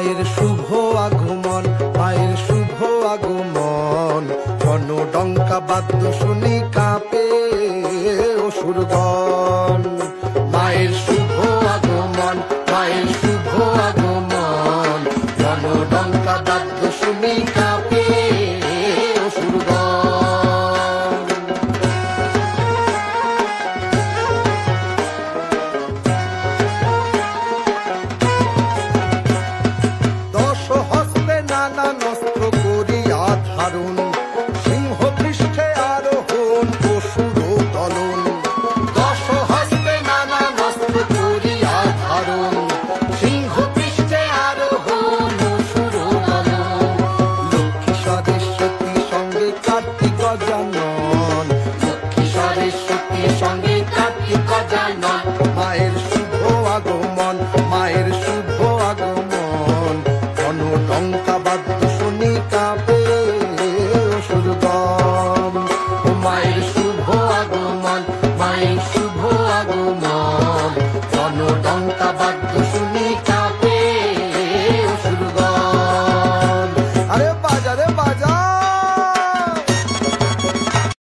মায়ের শুভ আগমন, মায়ের শুভ আগমন। গণডঙ্কা বাদ্য শুনি কাঁপে অসুরগণ। মায়ের শুভ আগমন, মায়ের শুভ আগমন। গণডঙ্কা বাদ্য শুনি কাঁপে অসুরগণ। দশ হস্তে নানান অস্ত্র করিয়া ধারণ, সিংহ পৃষ্ঠে আরোহণ অসুর দলন। দশ হস্তে নানান অস্ত্র করিয়া ধারণ, সিংহ পৃষ্ঠে আরোহণ অসুর দলন। লক্ষ্মী সরস্বতী সঙ্গে কার্তিক গজানন, লক্ষ্মী সরস্বতী সঙ্গে কার্তিক গজানন। মায়ের শুভ আগমন, মায়ের শুভ